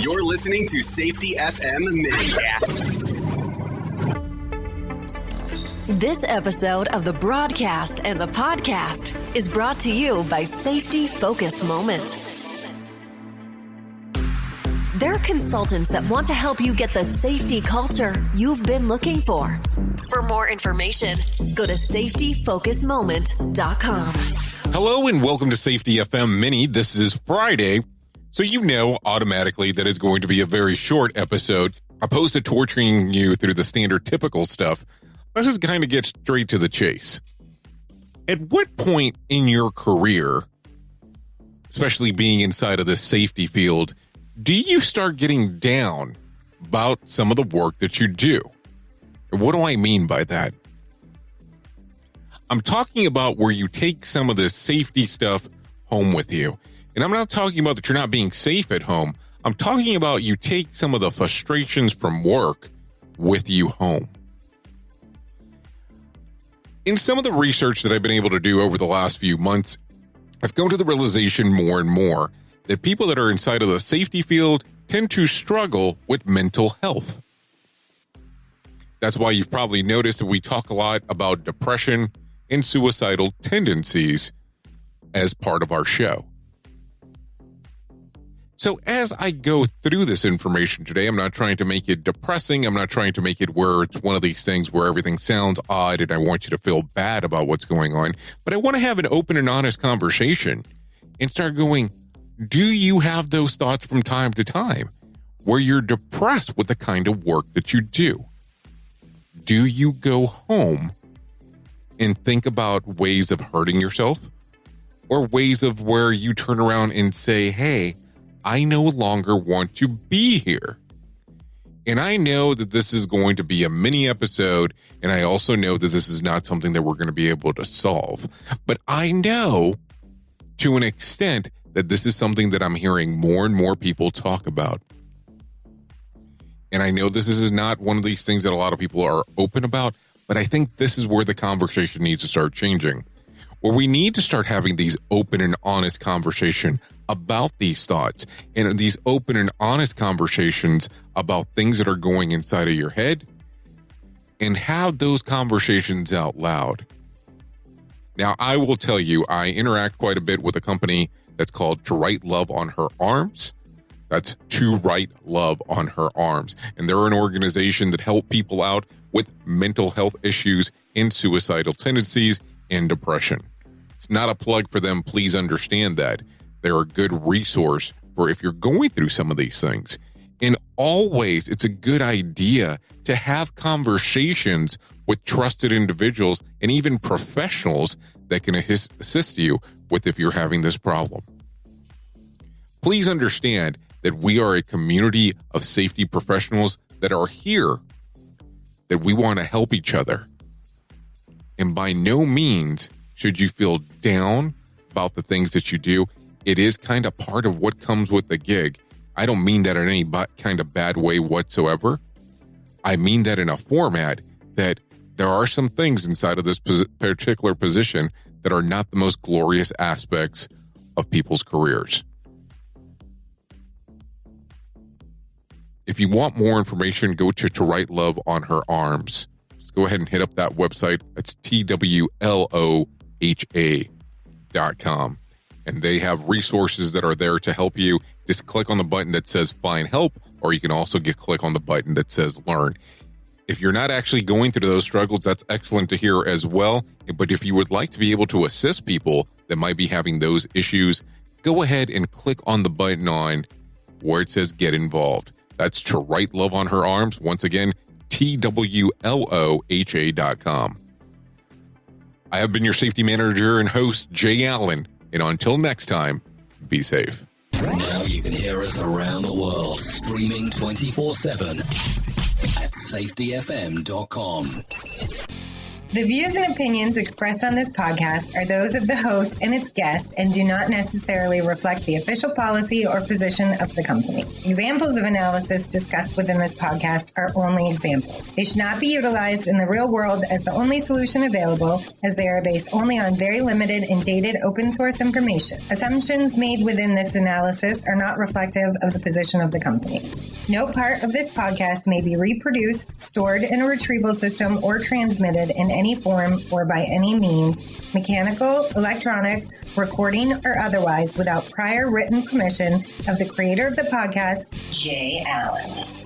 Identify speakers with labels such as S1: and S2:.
S1: You're listening to Safety FM Mini.
S2: This episode of the broadcast and the podcast is brought to you by Safety Focus Moment. They're consultants that want to help you get the safety culture you've been looking for. For more information, go to safetyfocusmoment.com.
S3: Hello and welcome to Safety FM Mini. This is Friday, so you know automatically that it's going to be a very short episode. Opposed to torturing you through the standard typical stuff, let's just kind of get straight to the chase. At what point in your career, especially being inside of the safety field, do you start getting down about some of the work that you do? What do I mean by that? I'm talking about where you take some of the safety stuff home with you. And I'm not talking about that you're not being safe at home. I'm talking about you take some of the frustrations from work with you home. In some of the research that I've been able to do over the last few months, I've come to the realization more and more that people that are inside of the safety field tend to struggle with mental health. That's why you've probably noticed that we talk a lot about depression and suicidal tendencies as part of our show. So as I go through this information today, I'm not trying to make it depressing. I'm not trying to make it where it's one of these things where everything sounds odd and I want you to feel bad about what's going on. But I want to have an open and honest conversation and start going, do you have those thoughts from time to time where you're depressed with the kind of work that you do? Do you go home and think about ways of hurting yourself or ways of where you turn around and say, hey, I no longer want to be here? And I know that this is going to be a mini episode, and I also know that this is not something that we're going to be able to solve. But I know to an extent that this is something that I'm hearing more and more people talk about. And I know this is not one of these things that a lot of people are open about, but I think this is where the conversation needs to start changing, where we need to start having these open and honest conversation about these thoughts and these open and honest conversations about things that are going inside of your head and have those conversations out loud. Now, I will tell you, I interact quite a bit with a company that's called To Write Love on Her Arms. That's To Write Love on Her Arms. And they're an organization that help people out with mental health issues and suicidal tendencies and depression. It's not a plug for them. Please understand that. They're a good resource for if you're going through some of these things. And always, it's a good idea to have conversations with trusted individuals and even professionals that can assist you with if you're having this problem. Please understand that we are a community of safety professionals that are here, that we want to help each other. And by no means should you feel down about the things that you do. It is kind of part of what comes with the gig. I don't mean that in any kind of bad way whatsoever. I mean that in a format that there are some things inside of this particular position that are not the most glorious aspects of people's careers. If you want more information, go to Write Love on Her Arms. Just go ahead and hit up that website. It's TWLOHA.com. And they have resources that are there to help you. Just click on the button that says Find Help, or you can also click on the button that says Learn. If you're not actually going through those struggles, that's excellent to hear as well. But if you would like to be able to assist people that might be having those issues, go ahead and click on the button on where it says Get Involved. That's To Write Love on Her Arms. Once again, TWLOHA.com. I have been your safety manager and host, Jay Allen. And until next time, be safe.
S4: Now you can hear us around the world, streaming 24/7 at safetyfm.com.
S5: The views and opinions expressed on this podcast are those of the host and its guest and do not necessarily reflect the official policy or position of the company. Examples of analysis discussed within this podcast are only examples. They should not be utilized in the real world as the only solution available, as they are based only on very limited and dated open source information. Assumptions made within this analysis are not reflective of the position of the company. No part of this podcast may be reproduced, stored in a retrieval system, or transmitted in any form or by any means, mechanical, electronic, recording, or otherwise, without prior written permission of the creator of the podcast, Jay Allen.